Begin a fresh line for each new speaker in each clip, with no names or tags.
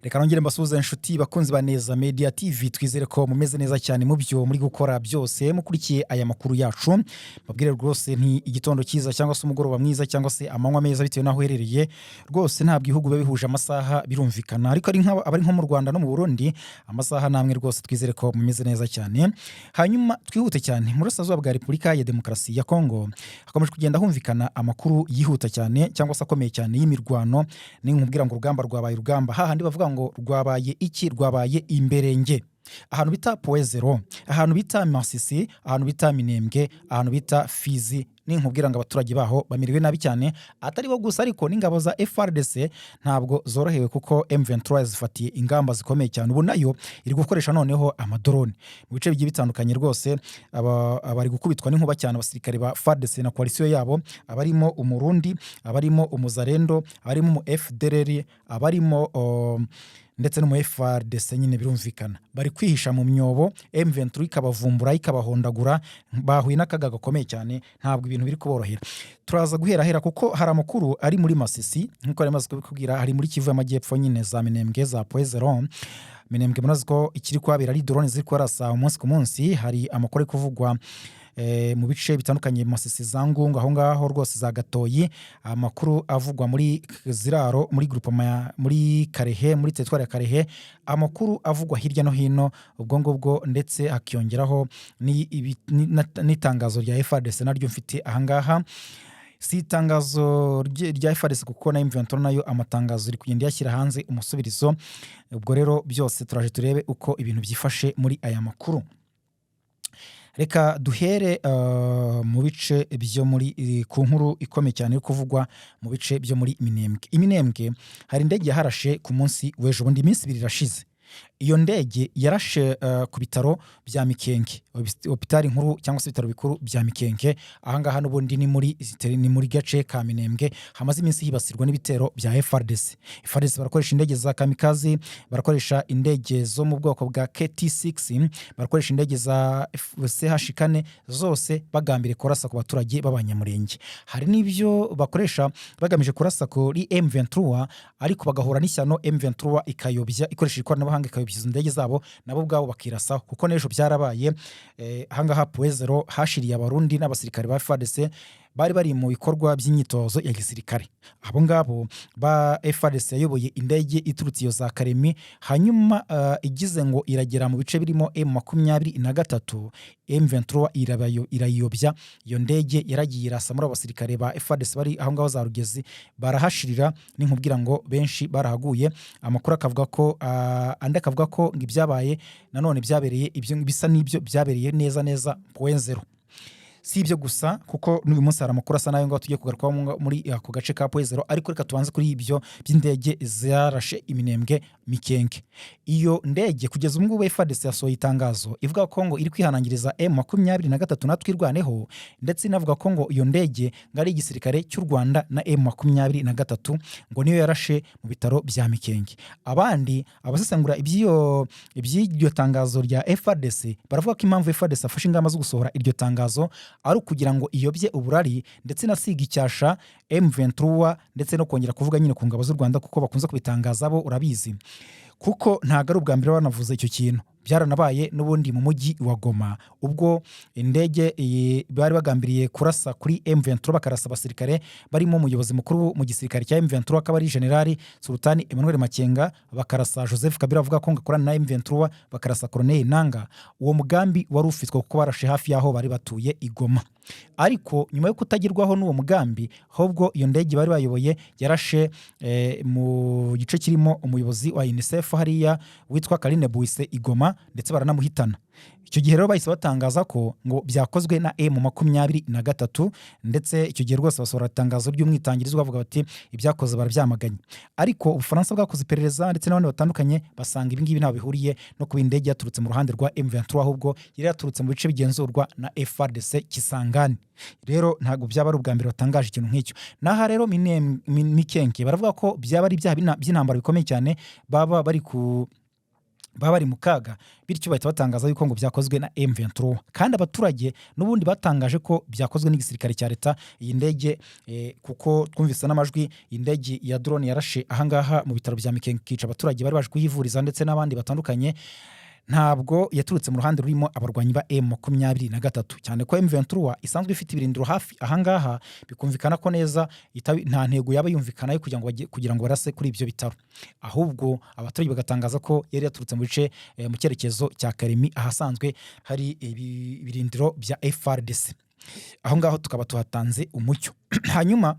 Reka nongere mbasuhuze inshuti bakunzi ba Neza Media TV, twizere ko mumeze neza cyane mu byo muri gukora byose mukurikiye aya makuru yacu. Babwire rwose nti igitondo cyiza cyangwa se umugoroba mwiza cyangwa se amanywa meza bitewe naho uherereye. Rwose ntabwo ibihugu biba bihuje amasaha birumvikana, ariko abari nko mu Rwanda no mu Burundi amasaha namwe rwose twizere ko mumeze neza cyane. Hanyuma twihute cyane mu burasirazuba bwa Repubulika ya Demokarasi ya Kongo hakomeje kugenda humvikana amakuru yihuta cyane cyangwa se akomeye cyane y'imirwano. Ni nkubwira ngo urugamba rwabaye urugamba, hahandi bavuga ngo rwabaye iki, rwabaye imberenge ahantu bita Poezero, ahantu bita Masisi, ahantu bita Minembwe, ahantu bita Fizi. Ni nkubwira ngo abaturage baho bamiriwe nabi cyane, atari bo gusa ariko n'ingabo za FARDC ntabwo zorohewe kuko M23 zifatiye ingamba zikomeye cyane. Ubu nayo iri gukoresha noneho amadrone mu bice bigiye bitandukanye. Rwose abari gukubitwa n'inkuba cyane abasirikare ba FARDC na coalition yabo, abarimo umurundi, abarimo umuzarendo, abarimo mu FDLR, abarimo ndetse no mu FARDC nyine birumvikana bari kwihisha mu myobo. M23 ikabavumbura ikabahondagura, bahuye n'akaga gakomeye cyane, ntabwo ibintu biri kuborohera. Turaza guhera kuko hari amakuru ari muri Masisi nkuko ari maze kubikubwira, hari muri Kivu y'Amajyepfo nyine za Minembwe, za Poezero. Minembwe munazi ko ikiri kwabera ari drone ziri kurasa umunsi ku munsi. Hari amakuru ari kuvugwa mu bice bitandukanye Masisi za Ngungu aho ngaho rwose za Gatoyi, amakuru avugwa muri Ziraro, muri groupement muri Karehe, muri territoire ya Karehe, amakuru avugwa hirya no hino ubwo ngubwo, ndetse hakiyongeraho n'itangazo rya FARDC naryo mfite aha ngaha. Si itangazo rya FARDC kuko na M23 nayo amatangazo iri kugenda yashyira hanze umusubirizo. Ubwo rero byose turaje turebe uko ibintu byifashe muri aya makuru. Reka duhere mu bice byo muri ku nkuru ikomeye cyane yo kuvugwa mu bice byo muri Minembwe. Iminembwe hari indege yaharashe ku munsi w'ejo bundi, iminsi 2 irashize. Iyo ndege yarashe ku bitaro bya Mikenge, hopitali nkuru cyangwa se bitaro bikuru bya Mikenge. Ahangaha n'ubundi ni muri gace ka Minembwe hamaze iminsi hibasirwa n'ibitero bya FARDC. FARDC barakoresha indege za kamikazi, barakoresha indege zo mu bwoko bwa KT6, barakoresha indege za CH4, zose bagambiriye kurasa ku baturage b'abanyamurenge. Hari n'ibyo bakoresha bagamije kurasa kuri M23, ariko bagahura n'ishyano M23 ikayobya ikoresha ikoranabuhanga, ikayobya izo ndege zabo nabo ubwabo bakirasaho. Kuko n'ejo byarabaye ahangaha Poezero hashiriye abarundi n'abasirikare ba FARDC bari mu bikorwa by'imyitozo ya gisirikare. Abo ngabo ba FARDC yayoboye indege iturutse iyo za Karemi, hanyuma igize ngo iragera mu bice birimo M23, M23 irayobya iyo ndege, yaragiye irasa muri abasirikare ba FARDC bari aho ngaho za Rugezi, barahashirira. Ni nkubwira ngo benshi barahaguye. Amakuru akavuga ko andi akavuga ko ngibyabaye nanone byabereye ibyo bisa n'ibyo byabereye neza Poezero. Si ibyo gusa kuko n'uyu munsi hari amakuru asa nayo ngo tugiye kugaruka muri ako gace ka Poezero, ariko reka tubanze kuri ibyo by'indege zarashe Iminembwe Mikenge. Iyo ndege kugeza ubu ngubu FARDC yasohoye itangazo ivuga ko ngo iri kwihanangiriza M23 natwe irwaneho, ndetse inavuga ko ngo iyo ndege ngari igisirikare cy'u Rwanda na M23 ngo niyo yarashe mu bitaro bya Mikenge. Abandi abasesengura iby'iryo tangazo rya FARDC baravuga ko impamvu FARDC afashe ingamba zo gusohora iryo tangazo ari ukugira ngo iyobye uburari ndetse nasiga icyasha M23, ndetse no kongera kuvuga nyine ku ngabo z'u Rwanda kuko bakunze kubitangaza bo urabizi. Kuko ntago ari ubwa mbere banavuze icyo kintu, byaranabaye n'ubundi mu mujyi wa Goma ubwo indege bari bagambiriye kurasa kuri M23 bakarasa abasirikare barimo umuyobozi mukuru mu gisirikare cya M23 akaba ari General Sultani Emmanuel Makenga, bakarasa Joseph Kabila avuga ko ngakorana na M23, bakarasa Colonel Nanga. Uwo mugambi wari ufitwe kuko barashe hafi yaho bari batuye i Goma, ariko nyuma yo kutagirwaho n'uwo mugambi ahubwo iyo ndege bari bayoboye yarashe mu gice kirimo umuyobozi wa UNICEF hariya witwa Karine Buise i Goma, ndetse baranamuhitana. Icyo gihe rero bahise batangaza ko ngo byakozwe na M23, ndetse icyo gihe rwose basohora itangazo ry'umwitangirizwa bavuga bati ibyakoze barabyamaganye. Ariko Ubufaransa bwakoze iperereza ndetse n'abandi batandukanye basanga ibi ngibi ntaho bihuriye no kuba indege yaturutse mu ruhande rwa M23, ahubwo yari yaturutse mu bice bigenzurwa na FARDC Kisangani. Rero ntabwo byaba ari ubwa mbere batangaje ikintu nk'icyo. Naha rero Mikenge baravuga ko byaba ari ibyaha by'intambara bikomeye cyane baba bari baba bari mu kaga, bityo bahita batangaza yuko ngo byakozwe na M23, kandi abaturage n'ubundi batangaje ko byakozwe n'igisirikare cya leta. Iyi ndege kuko twumvise n'amajwi, iyi ndege ya drone yarashe ahangaha mu bitaro bya Mikenge ikica abaturage bari baje kuhivuriza ndetse n'abandi batandukanye, ntabwo yaturutse mu ruhande rurimo abarwanyi ba M23, cyane ko M23 isanzwe ifite ibirindiro hafi ahangaha, bikumvikana ko neza nta ntego yaba yumvikana yo kugira ngo barase kuri ibyo bitaro, ahubwo abaturage bagatangaza ko yari yaturutse mu bice mu cyerekezo cya Karemi ahasanzwe hari ibirindiro bya FARDC. Aho ngaho tukaba tuhatanze umucyo. Hanyuma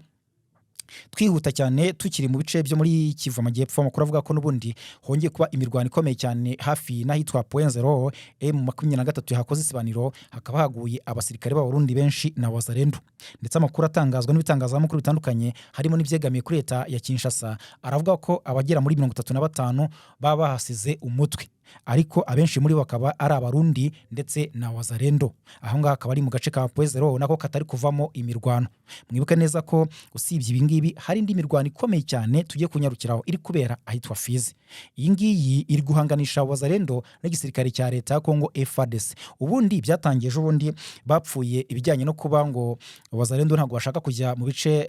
twihuta cyane tukiri mu bice byo muri Kivu Amajyepfo, amakuru avuga ko n'ubundi hongeye kuba imirwano ikomeye cyane hafi n'ahitwa Point Zero. M23 yahakoze isibaniro, hakaba haguye abasirikare b'Abarundi benshi na Wazalendo, ndetse amakuru atangazwa n'ibitangazamakuru bitandukanye harimo n'ibyegamiye kuri leta ya Kinshasa aravuga ko abagera muri 35 baba bahasize umutwe, ariko abenshi muri bo bakaba ari Abarundi ndetse na Wazalendo. Aho ngaho akaba ari mu gace ka Point Zero nako katari kuvamo imirwano. Mwibuke neza ko usibye ibi ngibi hari indi mirwano ikomeye cyane tugiye kunyarukiraho iri kubera ahitwa Fizi. Iyi ngiyi iri guhanganisha Wazalendo n'igisirikare cya leta ya Kongo FARDC. Ubundi byatangiye ejo bundi bapfuye ibijyanye no kuba ngo Wazalendo ntabwo bashaka kujya mu bice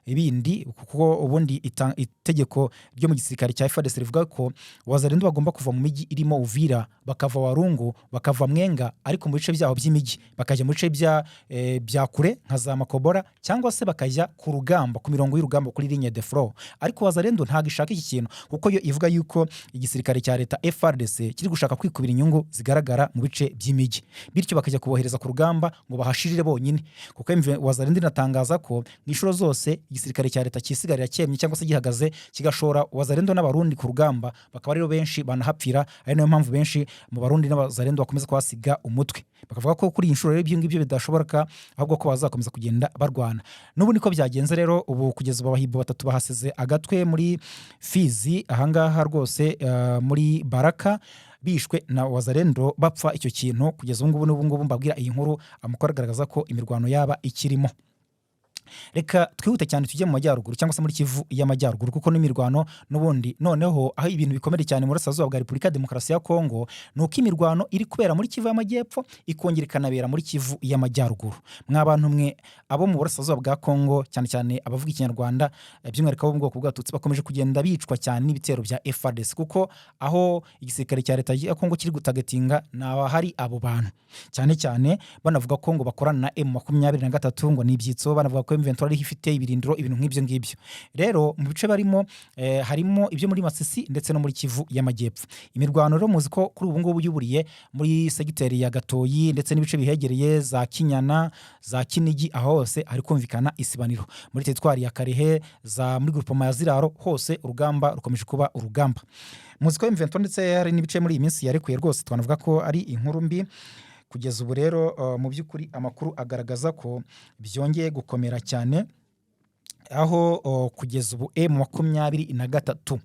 ibindi, kuko ubundi itegeko ryo mu gisirikare cya FARDC rivuga ko Wazalendo bagomba kuva mu miji irimo Uvira, bakava Warungu, bakava Mwenga, ariko mu bice byaho by'imiji bakajya mu bice bya kure nka za Makobora, cyangwa se bakajya ku rugamba, ku mirongo y'urugamba, kuri ligne de front. Ariko Wazalendo ntabwo ishaka iki kintu, kuko yo ivuga yuko igisirikare cya leta FARDC kiri gushaka kwikubira inyungu zigaragara mu bice by'imiji, bityo bakajya kubohereza ku rugamba ngo bahashirire bonyine. Kuko Wazalendo inatangaza ko n'inshuro zose igisirikare cya leta cyisigarira cyemye cyangwa se gihagaze kigashora Wazalendo n'Abarundi ku rugamba, bakaba rero benshi banahapfira, ari nayo mpamvu benshi mu Barundi n'Abazalendo bakomeza kuhasiga umutwe. Bakavuga ko kuri iyi nshuro rero ibyo ngibyo bidashoboka, ahubwo ko bazakomeza kugenda barwana. N'ubu niko byagenze rero, ubu kugeza ubu abahibo 3 bahasize agatwe muri Fizi ahangaha rwose, muri Baraka, bishwe na Wazalendo bapfa icyo kintu. Kugeza ubu ngubu mbabwira iyi nkuru, amakuru agaragaza ko imirwano yaba ikirimo. Reka twihute cyane tujye mu majyaruguru cyangwa se muri Kivu y'Amajyaruguru, kuko n'imirwano n'ubundi noneho aho ibintu bikomeye cyane mu burasirazuba bwa Repubulika ya Demokarasi ya Kongo, nuko imirwano iri kubera muri Kivu y'Amajyepfo ikongera ikanabera muri Kivu y'Amajyaruguru. Mwabantu mwe abo mu burasirazuba bwa Kongo, cyane cyane abavuga Ikinyarwanda, by'umwihariko bo mu bwoko bw'Abatutsi, bakomeje kugenda bicwa cyane n'ibitero bya FARDC, kuko aho igisirikare cya leta ya Kongo kiri gutagatinga naba hari abo bantu, cyane cyane banavuga ko ngo bakorana na M23 ngo n'ibyitso, banavuga ko M23 ari ifite ibirindiro, ibintu nk'ibyo ngibyo. Rero mu bice barimo harimo ibyo muri Masisi ndetse no muri Kivu y'Amajyepfo. Imirwano rero muzi ko kuri ubu ngubu yuburiye muri segiteri ya Gatoyi ndetse n'ibice bihegereye za Kinyana, za Kinigi, aho hose hari kumvikana isibaniro. Muri teritwari ya Karehe, za muri groupement ya Ziraro, hose urugamba rukomeje kuba urugamba. Muzi ko M23 ndetse hari n'ibice muri iyi minsi yarekuye rwose, twanavuga ko ari inkuru mbi. Kugeza ubu rero mu by'ukuri amakuru agaragaza ko byongeye gukomera cyane, aho kugeza ubu M23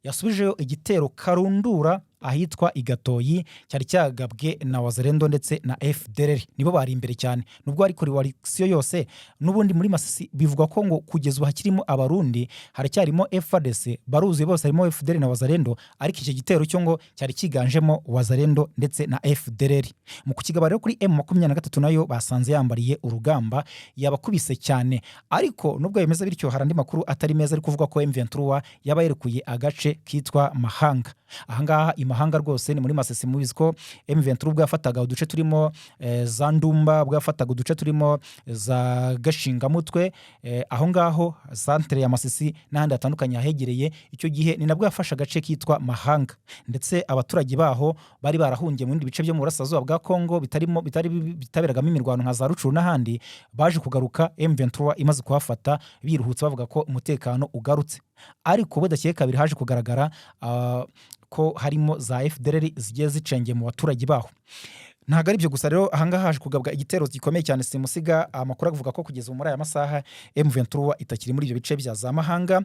yasubijeyo igitero karundura ahitwa Igatoyi, cyari cyagabwe na Wazalendo ndetse na FDLR, nibo bari imbere cyane. Nubwo ari kuri warikisiyo yose, n'ubundi muri Masisi bivuga ko ngo kugeza ubu hakirimo Abarundi, haracyarimo FARDC, baruzuye bose, harimo FDLR na Wazalendo, ariko icyo gitero cyo ngo cyari kiganjemo Wazalendo ndetse na FDLR. Mu kukigaba rero kuri M23 nayo basanze yambariye urugamba, yabakubise cyane. Ariko nubwo yemeza bityo, hari andi makuru atari meza ari kuvuga ko M23 yaba yerekuye agace kitwa Mahanga. Ahangaha imahanga rwose ni muri Masisi. Mubizi ko M23 bwafataga uduce turimo za Ndumba, bwafataga uduce turimo za Gashingamutwe, aho ngaho centre ya Masisi n'ahandi hatandukanye hahegereye. Icyo gihe ni nabwo yafasha agace kitwa Mahanga, ndetse abaturage baho bari barahungiye mu bindi bice byo mu burasirazuba bwa Kongo bitaberagamo imirwano nka za Rucuru n'ahandi, baje kugaruka M23 imaze kuhafata biruhutse, bavuga ko umutekano ugarutse. Ariko budakeye kabiri haje kugaragara ko harimo za FDLR zigiye zicengeye mu baturage baho. Ntabwo ari byo gusa rero, ahangaha haje kugabwa igitero gikomeye cyane simusiga. Amakuru avuga ko kugeza muri aya masaha M23 itakiri muri ibyo bice bya za Mahanga.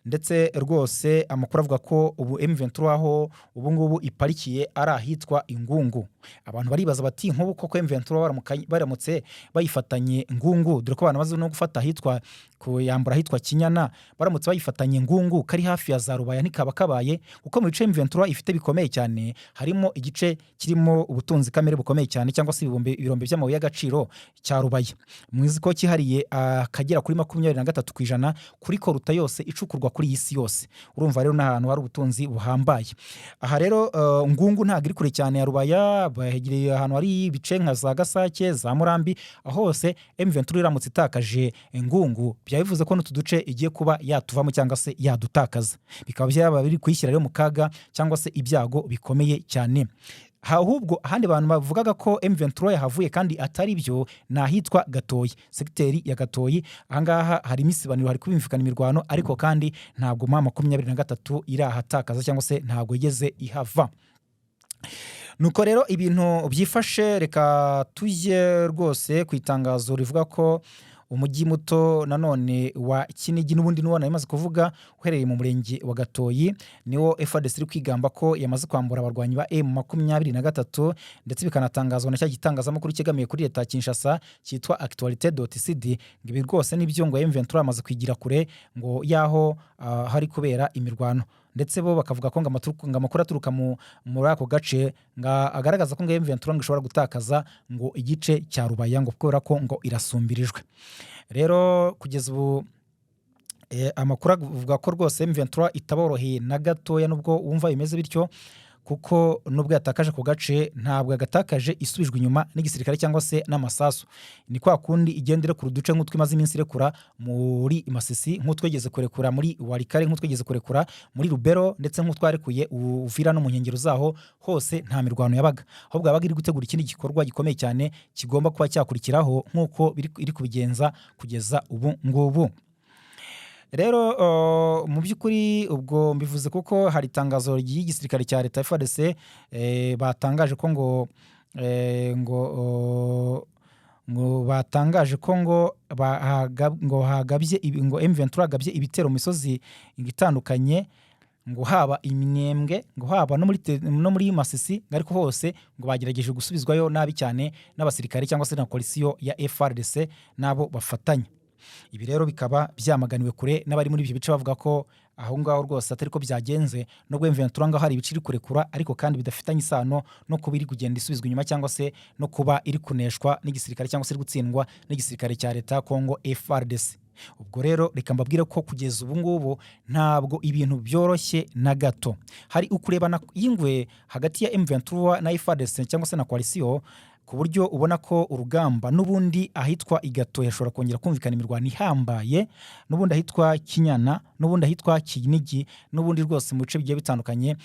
ndetse rwose amakuru avuga ko ubu M23 aho ubu ngubu iparikiye ari ahitwa Ingungu. Abantu baribaza bati nk'ubu koko M23 baramutse bayifatanye Ngungu, dore ko abantu bazi no gufata ahitwa kuyambura ahitwa Kinyana, baramutse bayifatanye Ngungu kari hafi ya za Rubaya ntikaba kabaye, kuko mu bice M23 ifite bikomeye cyane harimo igice kirimo ubutunzi kamere bukomeye cyane cyangwa se ibirombe by'amabuye y'agaciro cya Rubaya. Muzi ko kihariye akagera kuri 23% kuri koruta yose icukurwa kuri iyi si yose. Urumva rero n'ahantu hari ubutunzi buhambaye. Aha rero Ngungu ntabwo iri kure cyane ya Rubaya, bahegereye ahantu hari ibice nka za Gasake, za Murambi, aho hose M23 iramutse itakaje Ngungu byabivuze ko n'utu duce igiye kuba yatuvamo cyangwa se yadutakaza, bikaba byaba biri kuyishyira rero mu kaga cyangwa se ibyago bikomeye cyane. Ahubwo ahandi abantu bavugaga ko M23 yahavuye kandi atari byo, nahitwa Gatoyi, sekiteri ya Gatoyi. Ahangaha hari imisibaniro, hari kubimvikana imirwano, ariko kandi ntabwo 23 irahatakaza cyangwa se ntabwo igeze ihava. Nuko rero ibintu byifashe, reka tujye rwose ku itangazo rivuga ko umujyi muto nanone wa Kinigi n'ubundi nubona yamaze kuvuga uherereye mu murenge wa Gatoyi, niwo FARDC iri kwigamba ko yamaze kwambura abarwanyi ba M23, ndetse bikanatangazwa na cya gitangazamakuru kigamiye kuri leta ya Kinshasa cyitwa Actualité.cd. Ngibi rwose nibyo ngo M23 yamaze kwigira kure ngo yaho hari kubera imirwano, ndetse bo bakavuga ko ngo amakuru aturuka muri ako gace agaragaza ko ngo M23 ishobora gutakaza ngo igice cya Rubaya ngo kubera ko ngo irasumbirijwe. Rero kugeza ubu amakuru avuga ko rwose M23 itaboroheye na gatoya, nubwo wumva bimeze bityo, kuko nubwo yatakaje ku gace ntabwo yagatakaje isubijwe inyuma n'igisirikare cyangwa se n'amasasu. Ni kwa kundi igendere ku duce nk'utwimaze iminsi irekura muri Masisi, nk'utwegeze kurekura muri Warikare, nk'utwegeze kurekura muri Rubero, ndetse nk'utwarekuye Uvira no mu nkengero zaho hose nta mirwano yabaga, ahubwo yabaga iri gutegura ikindi gikorwa gikomeye cyane kigomba kuba cyakurikiraho nk'uko iri kubigenza kugeza ubu ngubu. Rero mu by'ukuri ubwo mbivuze kuko hari itangazo ry'igisirikare cya leta FARDC batangaje ko ngo batangaje ko ngo hagabye ngo M23 agabye ibitero mu misozi itandukanye, ngo haba Iminembwe, ngo haba no muri Masisi, ariko hose ngo bagerageje gusubizwayo nabi cyane n'abasirikare cyangwa se na koalisiyo ya FARDC nabo bafatanya. Ibi rero bikaba byamaganiwe kure n'abari muri ibyo bice bavuga ko aho ngaho rwose atari ko byagenze, nubwo M23 ngo hari ibice iri kurekura, ariko kandi bidafitanye isano no kuba iri kugenda isubizwa inyuma cyangwa se no kuba iri kuneshwa n'igisirikare cyangwa se iri gutsindwa n'igisirikare cya leta Kongo FARDC. Ubwo rero reka mbabwire ko kugeza ubu ngubu ntabwo ibintu byoroshye na gato. Hari ukurebana y'ingwe hagati ya M23 na FARDC cyangwa se na koalisiyo, ku buryo ubona ko urugamba n'ubundi ahitwa Igatoyi hashobora kongera kumvikana imirwano ihambaye, n'ubundi ahitwa Kinyana, n'ubundi ahitwa Kinigi, n'ubundi rwose mu bice bigiye bitandukanye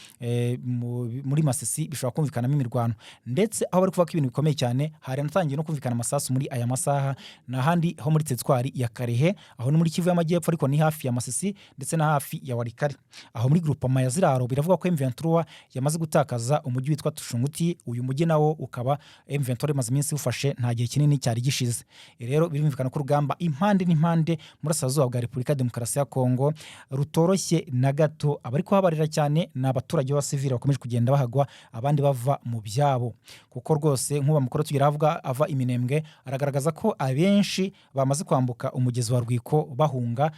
muri Masisi bishobora kumvikanamo imirwano, ndetse aho bari kuvuga ko ibintu bikomeye cyane hari natangiye no kumvikana amasasu muri aya masaha n'ahandi ho muri teritwari ya Karehe, aho ni muri Kivu y'Amajyepfo ariko ni hafi ya Masisi ndetse na hafi ya Warikare. Aho muri groupement ya Ziraro biravuga ko M23 yamaze gutakaza umujyi witwa Tushunguti, uyu mujyi nawo ukaba M23 maze iminsi ufashe nta gihe kinini cyari gishize. Rero birumvikana ko urugamba impande n'impande muri Asazuba bwa Repubulika Demokarasi ya Kongo rutoroshye na gato. Abari kuhabarira cyane ni abaturage b'abasivili bakomeje kugenda bahagwa, abandi bava mu byabo, kuko rwose nk'uba mukuru tugira avuga ava Iminembwe aragaragaza ko abenshi bamaze kwambuka umugezi wa Rwiko bahunga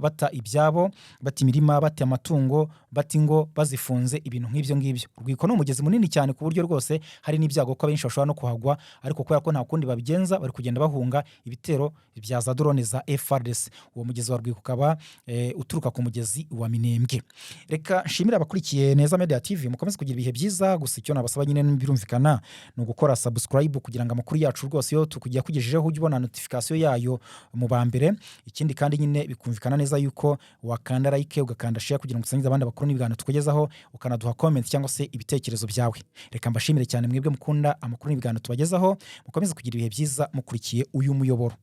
bata ibyabo, bata imirima, bata amatungo, bata ingo bazifunze, ibintu nk'ibyo ngibyo. Rwiko ni umugezi munini cyane ku buryo rwose hari n'ibyago ko abenshi bashobora no kuhagwa, ariko kubera ko nta kundi babigenza bari kugenda bahunga ibitero bya za drone za FARDC. Uwo mugezi wa Rwiko ukaba uturuka ku mugezi wa Minembwe. Reka nshimira abakurikiye Neza Media TV, mukomeze kugira ibihe byiza. Gusa icyo nabasaba nyine birumvikana ni ugukora subscribe kugira ngo amakuru yacu rwose yo tukugiye kugejejeho ujye ubona notification yayo mu bambere. Ikindi kandi nyine bikumvikana neza yuko wakanda like ugakanda share kugira ngo usangize abandi bakuru n'ibiganiro tukugezaho, ukanaduha comment cyangwa se ibitekerezo byawe. Reka mbashimire cyane mwebwe mukunda amakuru n'ibiganiro tubagezaho, mukomeze kugira ibihe byiza mukurikiye uyu muyoboro.